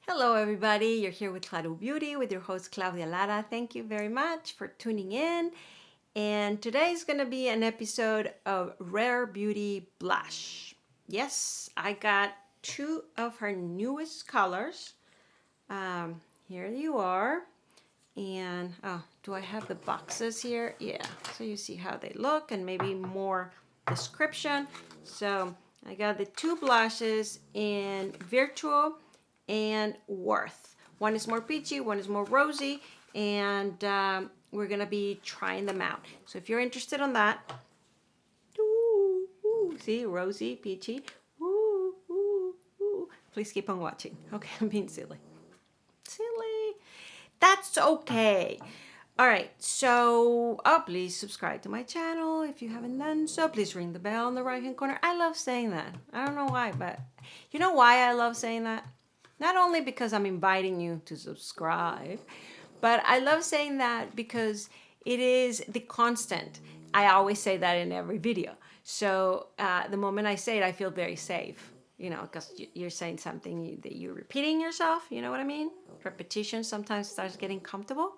Hello everybody, you're here with Claro Beauty with your host Claudia Lara. Thank you very much for tuning in. And today is going to be an episode of Rare Beauty Blush. Yes, I got two of her newest colors. Here you are. And do I have the boxes here? Yeah, so you see how they look and maybe more description. So I got the two blushes in Virtual and Worth. One is more peachy, one is more rosy, and we're gonna be trying them out. So if you're interested in that, see, rosy, peachy, please keep on watching. Okay, I'm being silly. That's okay. All right, so please subscribe to my channel if you haven't done so. Please ring the bell in the right hand corner. I love saying that. I don't know why, but you know why I love saying that? Not only because I'm inviting you to subscribe, but I love saying that because it is the constant. I always say that in every video. So the moment I say it, I feel very safe, because you're saying something that you're repeating yourself. You know what I mean? Repetition sometimes starts getting comfortable.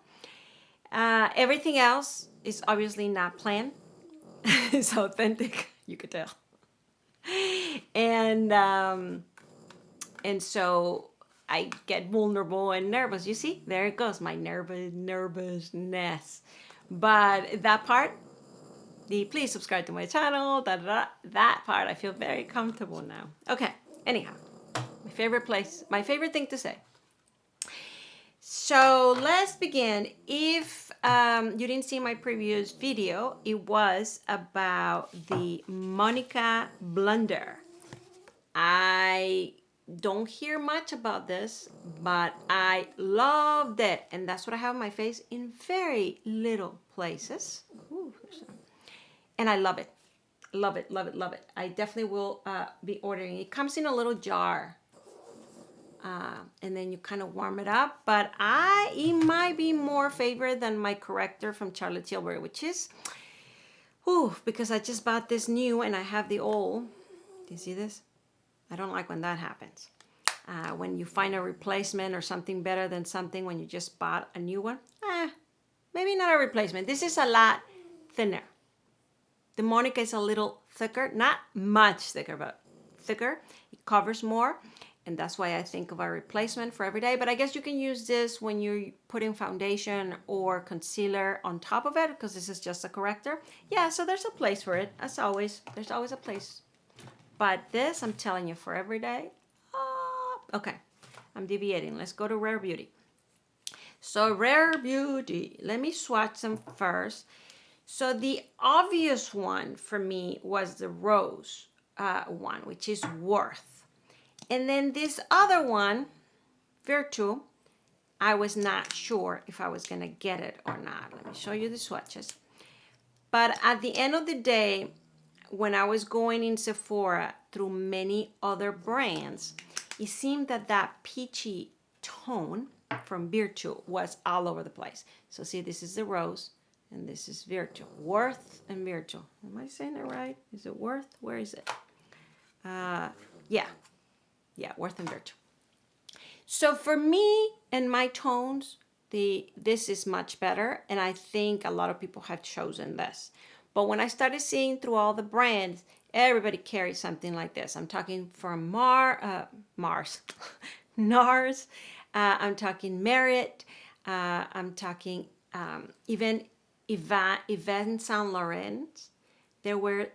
Everything else is obviously not planned. It's authentic, you could tell. And so I get vulnerable and nervous. You see, there it goes, my nervousness. But that part, the please subscribe to my channel, that part, I feel very comfortable now. Okay, anyhow, my favorite thing to say. So let's begin. If you didn't see my previous video, it was about the Monica Blunder. I don't hear much about this, but I loved it. And that's what I have on my face in very little places. And I love it. Love it, love it, love it. I definitely will be ordering. It comes in a little jar. And then you kind of warm it up. But it might be more favorite than my corrector from Charlotte Tilbury, which is, because I just bought this new and I have the old. Do you see this? I don't like when that happens. When you find a replacement or something better than something when you just bought a new one. Maybe not a replacement. This is a lot thinner. The Monica is a little thicker, not much thicker, but thicker. It covers more. And that's why I think of a replacement for every day. But I guess you can use this when you're putting foundation or concealer on top of it, because this is just a corrector. Yeah, so there's a place for it. As always, there's always a place. But this, I'm telling you, for every day. Okay, I'm deviating. Let's go to Rare Beauty. So Rare Beauty, let me swatch them first. So the obvious one for me was the rose one, which is Worth. And then this other one, Virtu, I was not sure if I was going to get it or not. Let me show you the swatches. But at the end of the day, when I was going in Sephora through many other brands, it seemed that peachy tone from Virtu was all over the place. So see, this is the rose, and this is Virtu. Worth and Virtu. Am I saying it right? Is it Worth? Where is it? Yeah, Worth and Virtu. So for me and my tones, this is much better, and I think a lot of people have chosen this. But when I started seeing through all the brands, everybody carries something like this. I'm talking from Mars, NARS. I'm talking Merit. I'm talking even Yves Saint Laurent. There were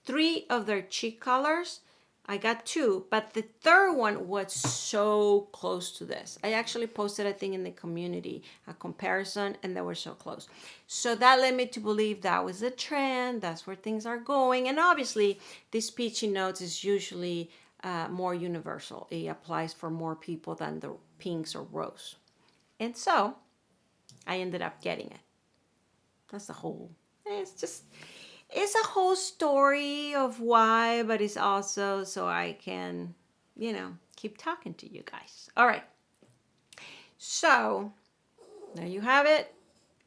3 of their cheek colors. I got 2, but the third one was so close to this. I actually posted a thing in the community, a comparison, and they were so close. So that led me to believe that was a trend. That's where things are going. And obviously, this peachy notes is usually more universal. It applies for more people than the pinks or rose. And so I ended up getting it. That's the whole, it's a whole story of why, but it's also so I can, keep talking to you guys. All right. So there you have it.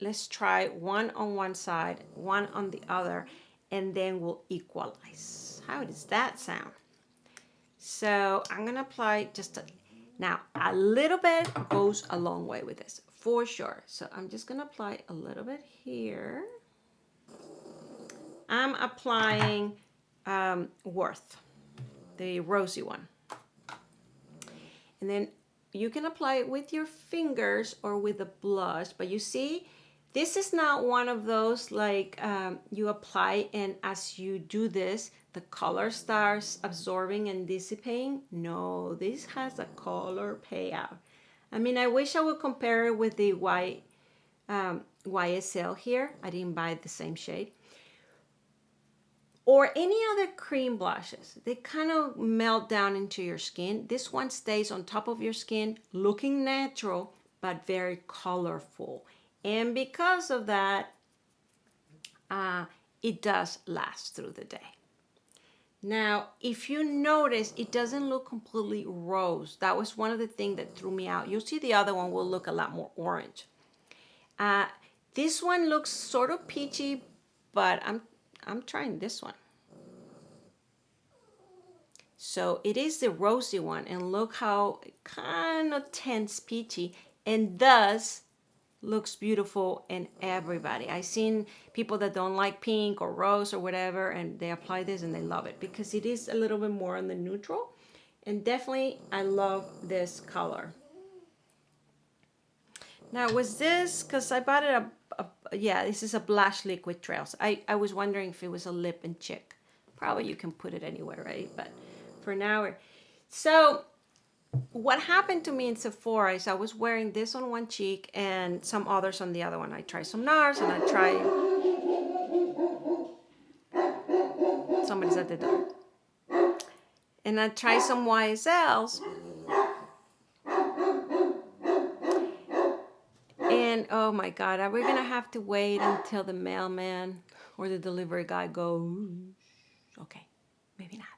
Let's try one on one side, one on the other, and then we'll equalize. How does that sound? So I'm going to apply just Now, a little bit goes a long way with this, for sure. So I'm just gonna apply a little bit here. I'm applying Worth, the rosy one. And then you can apply it with your fingers or with a blush, but you see, this is not one of those like you apply and as you do this, the color starts absorbing and dissipating. No, this has a color payout. I mean, I wish I would compare it with the YSL here. I didn't buy the same shade. Or any other cream blushes. They kind of melt down into your skin. This one stays on top of your skin, looking natural, but very colorful. And because of that, it does last through the day. Now, if you notice, it doesn't look completely rose. That was one of the things that threw me out. You'll see the other one will look a lot more orange. This one looks sort of peachy, but I'm trying this one. So it is the rosy one, and look how kind of tense peachy, and thus looks beautiful in everybody. I've seen people that don't like pink or rose or whatever, and they apply this and they love it because it is a little bit more on the neutral. And definitely, I love this color. Now, was this, because I bought it, yeah, this is a blush liquid trails. I was wondering if it was a lip and cheek. Probably you can put it anywhere, right? But for now, so what happened to me in Sephora is I was wearing this on one cheek and some others on the other one. I tried some NARS and I tried, somebody's at the door. And I tried some YSLs. And oh my God, are we gonna have to wait until the mailman or the delivery guy goes? Okay, maybe not.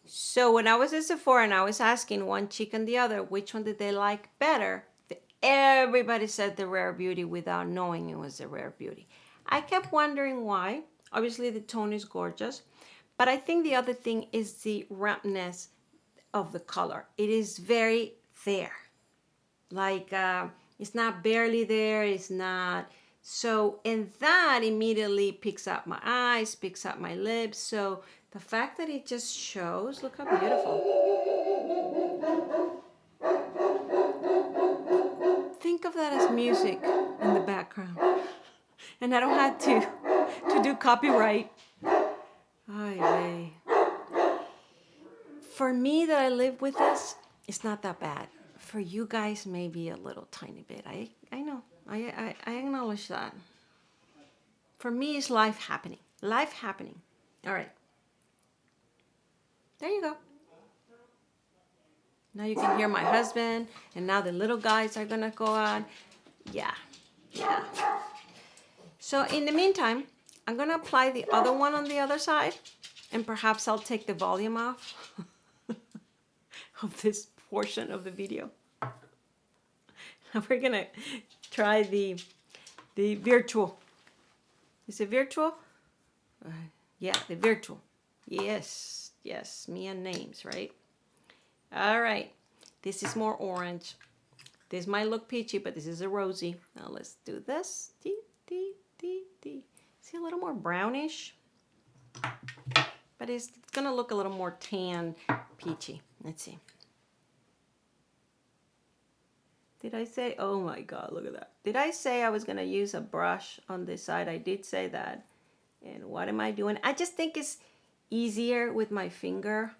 So when I was at Sephora and I was asking one cheek and the other, which one did they like better? Everybody said the Rare Beauty without knowing it was the Rare Beauty. I kept wondering why. Obviously the tone is gorgeous, but I think the other thing is the rampness of the color. It is very there. Like it's not barely there, it's not. So, and that immediately picks up my eyes, picks up my lips. So the fact that it just shows, look how beautiful. Think of that as music in the background. And I don't have to do copyright. Ay, for me that I live with this, it's not that bad. For you guys, maybe a little tiny bit. I know. I acknowledge that. For me, it's life happening. Life happening. All right. There you go. Now you can hear my husband, and now the little guys are gonna go on. Yeah. So in the meantime, I'm gonna apply the other one on the other side, and perhaps I'll take the volume off of this portion of the video. We're gonna try the virtual. Is it virtual? Yeah, the virtual. Yes, me and names, right? All right, this is more orange. This might look peachy, but this is a rosy. Now let's do this. See, a little more brownish, but it's gonna look a little more tan, peachy. Let's see. Did I say, oh my God, look at that. Did I say I was gonna use a brush on this side? I did say that. And what am I doing? I just think it's easier with my finger.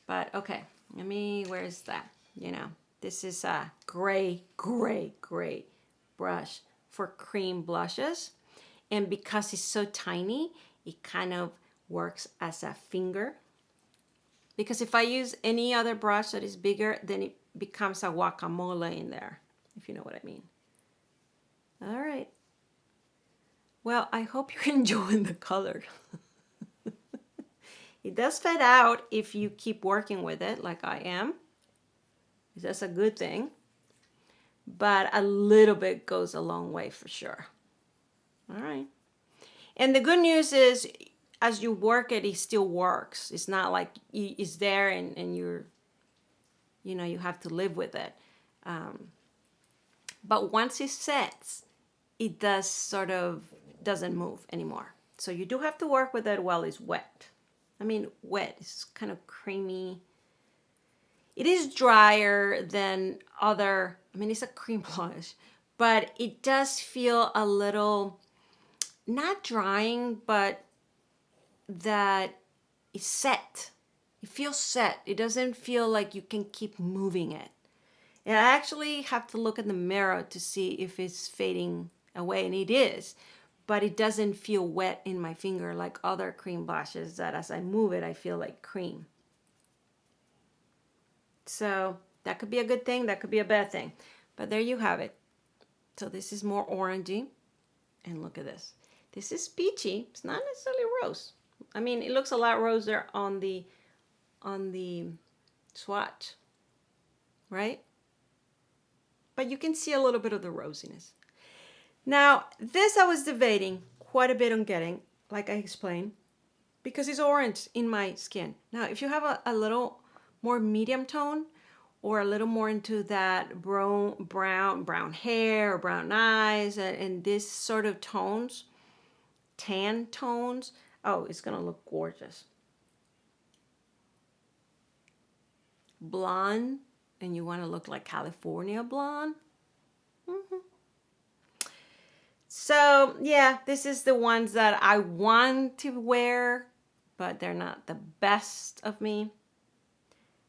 But okay, where is that? You know, this is a great brush for cream blushes. And because it's so tiny, it kind of works as a finger. Because if I use any other brush that is bigger, then it becomes a guacamole in there, if you know what I mean. All right. Well, I hope you're enjoying the color. It does fade out if you keep working with it like I am. That's a good thing. But a little bit goes a long way for sure. All right. And the good news is, as you work it, it still works. It's not like it's there and you're you know, you have to live with it. But once it sets, it does sort of doesn't move anymore. So you do have to work with it while it's wet. I mean, wet, it's kind of creamy. It is drier than other, I mean, it's a cream blush, but it does feel a little, not drying, but that it's set. It feels set. It doesn't feel like you can keep moving it. And I actually have to look in the mirror to see if it's fading away, and it is, but it doesn't feel wet in my finger like other cream blushes that as I move it, I feel like cream. So that could be a good thing, that could be a bad thing, but there you have it. So this is more orangey, and look at this. This is peachy. It's not necessarily rose. I mean, it looks a lot rosier on the swatch, right? But you can see a little bit of the rosiness. Now, this I was debating quite a bit on getting, like I explained, because it's orange in my skin. Now, if you have a little more medium tone, or a little more into that brown hair or brown eyes, and this sort of tones, tan tones, oh, it's gonna look gorgeous. Blonde, and you want to look like California blonde. So yeah, this is the ones that I want to wear, but they're not the best of me.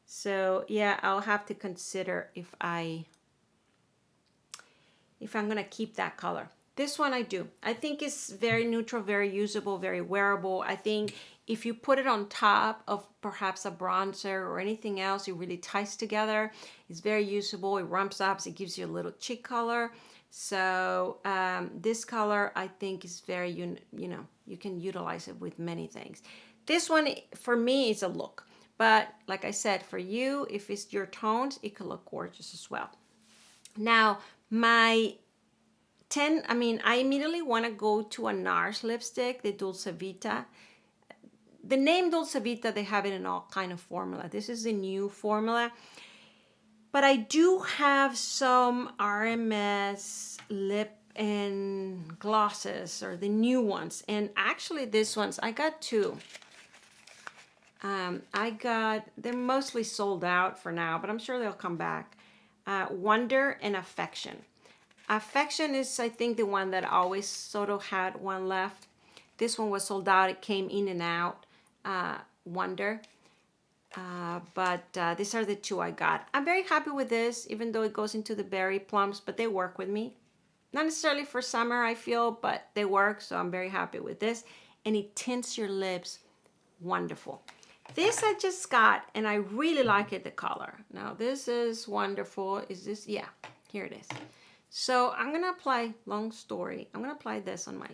So yeah, I'll have to consider if I'm gonna keep that color. This one I do. I think it's very neutral, very usable, very wearable. I think if you put it on top of perhaps a bronzer or anything else, it really ties together. It's very usable. It ramps up. It gives you a little cheek color. So this color I think is very, you know, you can utilize it with many things. This one for me is a look. But like I said, for you, if it's your tones, it could look gorgeous as well. Now, I immediately want to go to a NARS lipstick, the Dulce Vita. The name Dulce Vita, they have it in all kind of formula. This is a new formula. But I do have some RMS lip and glosses, or the new ones. And actually these ones, I got two. They're mostly sold out for now, but I'm sure they'll come back. Wonder and Affection. Affection is, I think, the one that always sort of had one left. This one was sold out. It came in and out. Wonder. But these are the two I got. I'm very happy with this, even though it goes into the berry plums, but they work with me. Not necessarily for summer, I feel, but they work, so I'm very happy with this. And it tints your lips wonderful. This I just got, and I really like it, the color. Now, this is wonderful. Is this? Yeah, here it is. So I'm going to apply, long story, I'm going to apply this on my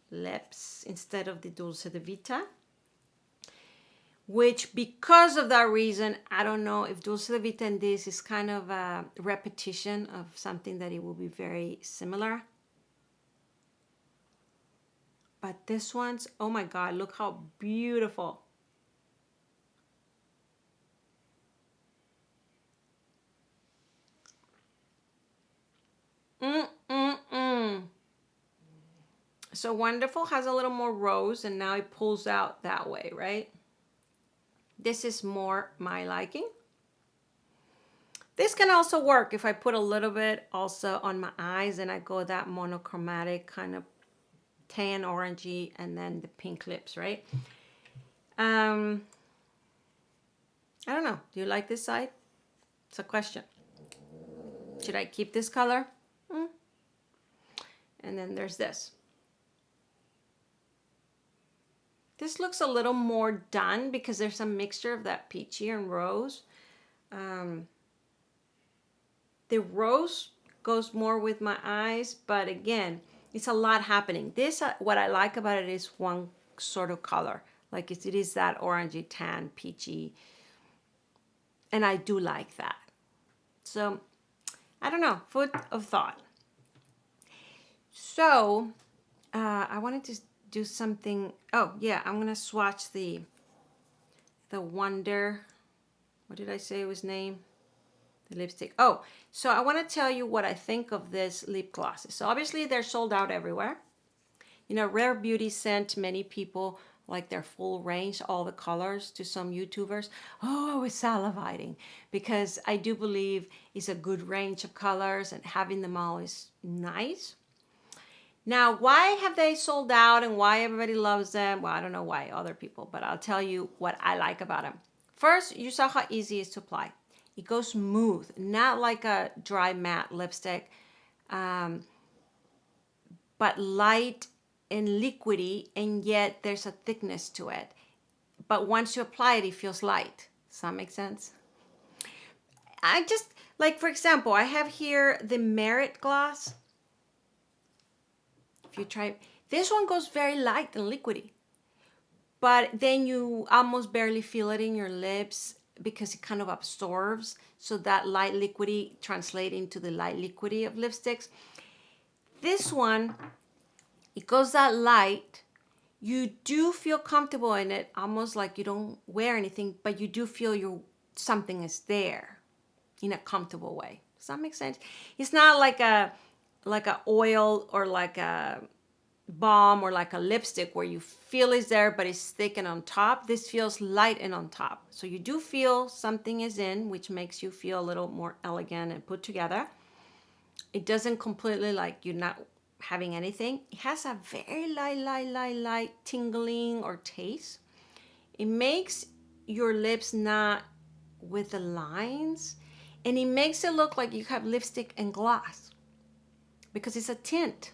lips instead of the Dulce de Vita. Which, because of that reason, I don't know if Dulce de Vita and this is kind of a repetition of something that it will be very similar. But this one's, oh my God, look how beautiful. So Wonderful has a little more rose, and now it pulls out that way, right? This is more my liking. This can also work if I put a little bit also on my eyes and I go that monochromatic kind of tan orangey and then the pink lips, right? I don't know. Do you like this side? It's a question. Should I keep this color? And then there's this. This looks a little more done because there's a mixture of that peachy and rose. The rose goes more with my eyes, but again, it's a lot happening. This, what I like about it is one sort of color. Like it is that orangey, tan, peachy. And I do like that. So, I don't know, food of thought. So, I wanted to do something. Oh, yeah, I'm going to swatch the Wonder What did I say was name? The lipstick. Oh, so I want to tell you what I think of this lip glosses. So obviously they're sold out everywhere. You know, Rare Beauty sent many people like their full range, all the colors, to some YouTubers. Oh, I was salivating because I do believe it's a good range of colors and having them all is nice. Now, why have they sold out and why everybody loves them? Well, I don't know why other people, but I'll tell you what I like about them. First, you saw how easy it is to apply. It goes smooth, not like a dry matte lipstick, but light and liquidy, and yet there's a thickness to it. But once you apply it, it feels light. Does that make sense? I just, like for example, I have here the Merit gloss. If you try, this one goes very light and liquidy, but then you almost barely feel it in your lips because it kind of absorbs. So that light liquidy translates into the light liquidy of lipsticks. This one, it goes that light. You do feel comfortable in it, almost like you don't wear anything, but you do feel something is there in a comfortable way. Does that make sense? It's not like a oil or like a balm or like a lipstick where you feel it's there, but it's thick and on top. This feels light and on top. So you do feel something is in, which makes you feel a little more elegant and put together. It doesn't completely like you're not having anything. It has a very light tingling or taste. It makes your lips not with the lines, and it makes it look like you have lipstick and gloss because it's a tint.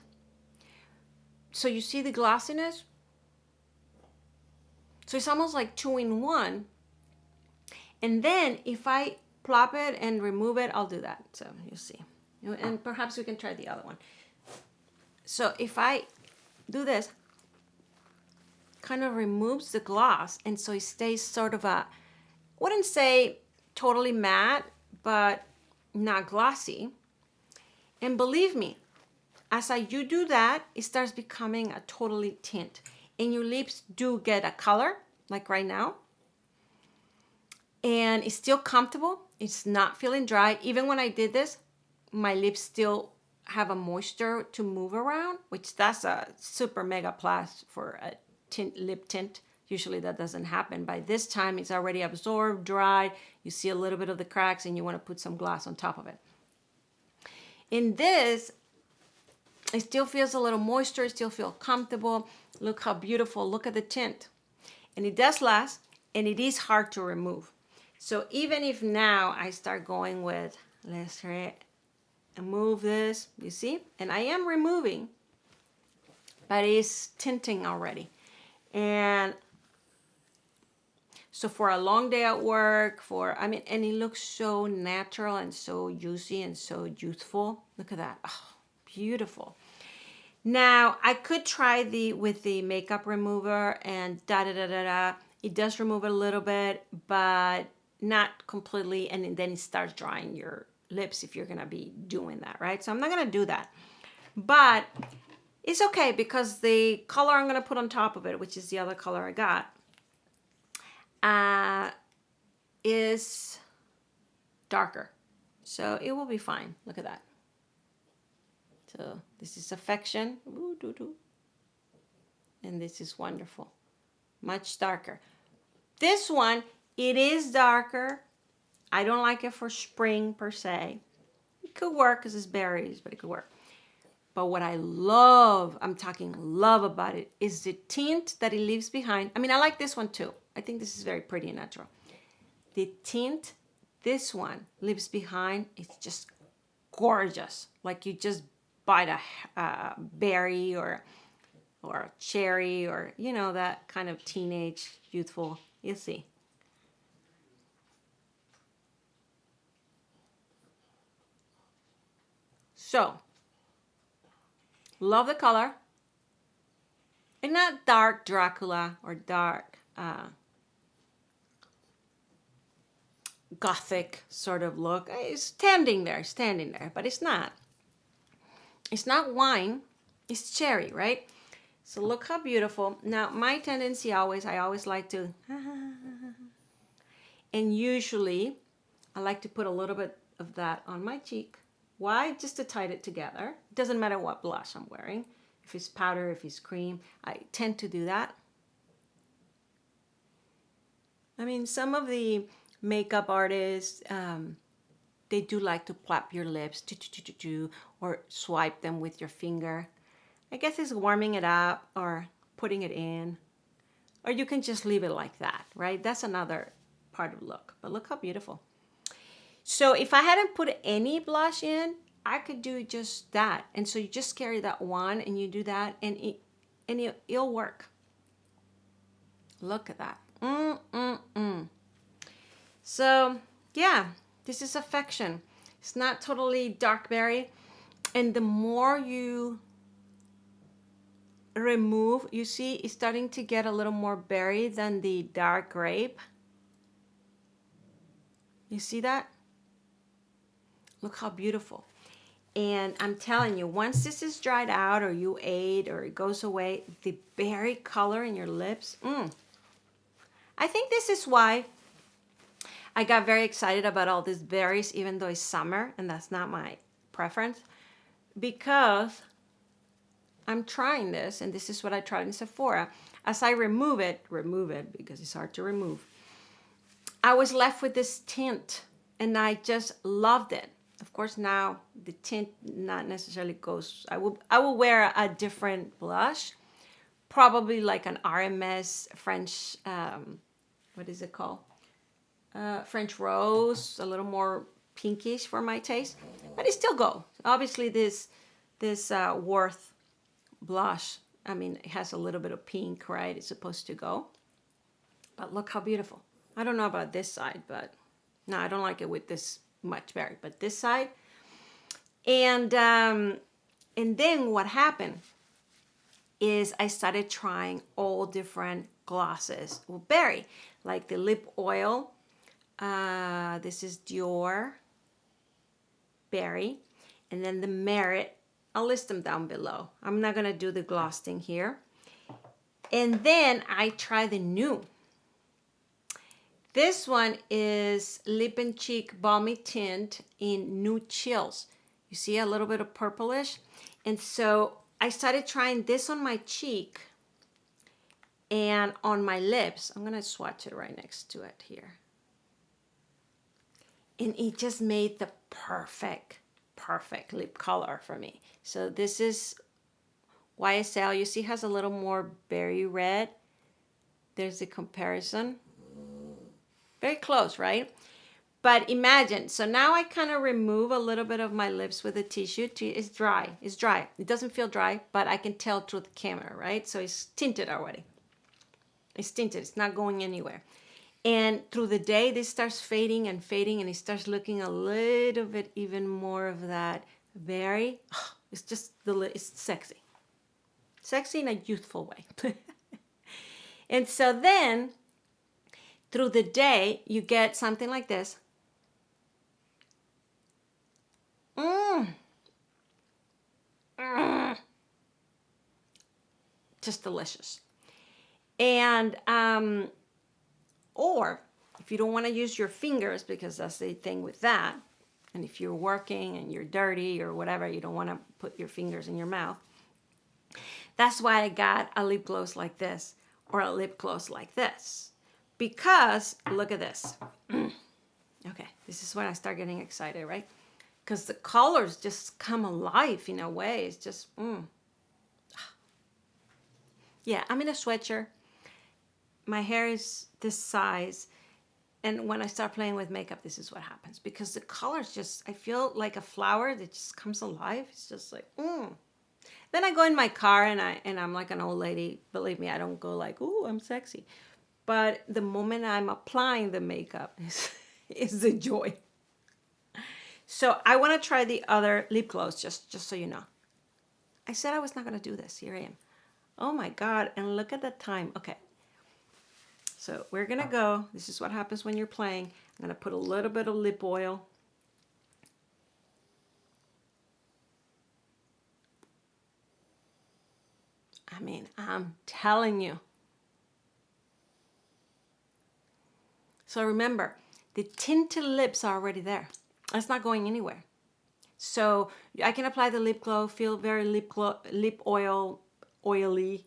So you see the glossiness? So it's almost like 2 in 1. And then if I plop it and remove it, I'll do that. So you'll see. And perhaps we can try the other one. So if I do this, kind of removes the gloss, and so it stays sort of a, wouldn't say totally matte, but not glossy. And believe me, as you do that, it starts becoming a totally tint. And your lips do get a color, like right now. And it's still comfortable. It's not feeling dry. Even when I did this, my lips still have a moisture to move around, which that's a super mega plus for a lip tint. Usually that doesn't happen. By this time, it's already absorbed, dry. You see a little bit of the cracks and you want to put some gloss on top of it. In this, it still feels a little moisture, it still feels comfortable. Look how beautiful, look at the tint. And it does last, and it is hard to remove. So even if now I start going with, let's remove this, you see? And I am removing, but it's tinting already. And so for a long day at work, and it looks so natural and so juicy and so youthful. Look at that, oh, beautiful. Now I could try with the makeup remover and It does remove a little bit, but not completely. And then it starts drying your lips if you're gonna be doing that, right? So I'm not gonna do that, but it's okay because the color I'm gonna put on top of it, which is the other color I got, is darker. So it will be fine. Look at that. So this is Affection. And this is Wonderful. Much darker. This one, it is darker. I don't like it for spring per se. It could work because it's berries, but it could work. But what I love, I'm talking love about it, is the tint that it leaves behind. I mean, I like this one too. I think this is very pretty and natural. The tint this one leaves behind, it's just gorgeous. Like you just bite a berry or a cherry or, you know, that kind of teenage, youthful, you'll see. So, love the color. And not dark Dracula or dark gothic sort of look. It's standing there, but it's not. It's not wine, it's cherry, right? So look how beautiful. Now, my tendency I always like to, And usually I like to put a little bit of that on my cheek. Why? Just to tie it together. It doesn't matter what blush I'm wearing. If it's powder, if it's cream, I tend to do that. I mean, some of the makeup artists, they do like to plap your lips, or swipe them with your finger. I guess it's warming it up or putting it in. Or you can just leave it like that, right? That's another part of the look. But look how beautiful. So if I hadn't put any blush in, I could do just that. And so you just carry that one and you do that and it'll work. Look at that. So yeah, this is Affection. It's not totally dark berry. And the more you remove, you see it's starting to get a little more berry than the dark grape. You see that? Look how beautiful. And I'm telling you, once this is dried out or you ate or it goes away, the berry color in your lips, I think this is why I got very excited about all these berries, even though it's summer and that's not my preference, because I'm trying this, and this is what I tried in Sephora. As I remove it because it's hard to remove, I was left with this tint and I just loved it. Of course, now the tint not necessarily goes, I will wear a different blush, probably like an RMS French, what is it called? French Rose, a little more pinkish for my taste, but it still go. Obviously this Worth blush, I mean, it has a little bit of pink, right? It's supposed to go, but look how beautiful. I don't know about this side, but no, I don't like it with this much berry, but this side. And then what happened is I started trying all different glosses with berry, like the lip oil. This is Dior berry, and then the Merit. I'll list them down below. I'm not gonna do the gloss thing here. And then I try the new. This one is Lip and Cheek Balmy Tint in New Chills. You see a little bit of purplish. And so I started trying this on my cheek and on my lips. I'm gonna swatch it right next to it here. And it just made the perfect lip color for me. So this is YSL. You see, has a little more berry red. There's the comparison. Very close, right? But imagine, so now I kind of remove a little bit of my lips with a tissue. It's dry. It's dry. It doesn't feel dry, but I can tell through the camera, right? So it's tinted already. It's tinted. It's not going anywhere. And through the day, this starts fading and fading, and it starts looking a little bit even more of that berry. It's just, it's sexy. Sexy in a youthful way. And so then, through the day, you get something like this. Just delicious. And, or if you don't want to use your fingers, because that's the thing with that, and if you're working and you're dirty or whatever, you don't want to put your fingers in your mouth. That's why I got a lip gloss like this or a lip gloss like this. Because, look at this. Okay, this is when I start getting excited, right? Because the colors just come alive in a way. It's just, Yeah, I'm in a sweatshirt. My hair is this size. And when I start playing with makeup, this is what happens. Because the colors just, I feel like a flower that just comes alive. It's just like, Then I go in my car and I'm like an old lady. Believe me, I don't go like, ooh, I'm sexy. But the moment I'm applying the makeup is the joy. So I want to try the other lip gloss, just so you know. I said I was not going to do this. Here I am. Oh my God. And look at the time. Okay. So we're going to go. This is what happens when you're playing. I'm going to put a little bit of lip oil. I mean, I'm telling you. So remember, The tinted lips are already there. That's not going anywhere. So I can apply the lip glow, feel very lip oil, oily,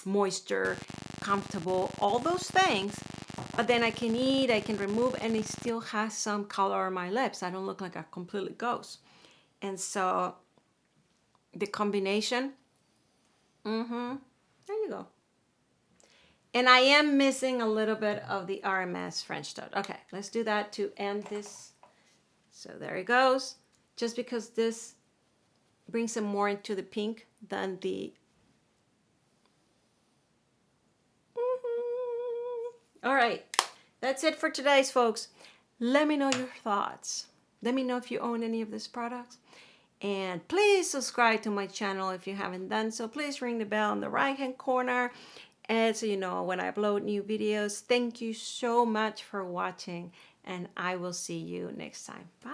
moisture, comfortable, all those things. But then I can eat, I can remove, and it still has some color on my lips. I don't look like a completely ghost. And so the combination, there you go. And I am missing a little bit of the RMS French toast. Okay, let's do that to end this. So there it goes. Just because this brings them more into the pink than the... All right, that's it for today's, folks. Let me know your thoughts. Let me know if you own any of these products. And please subscribe to my channel if you haven't done so. Please ring the bell in the right-hand corner, and so you know when I upload new videos. Thank you so much for watching, and I will see you next time. Bye.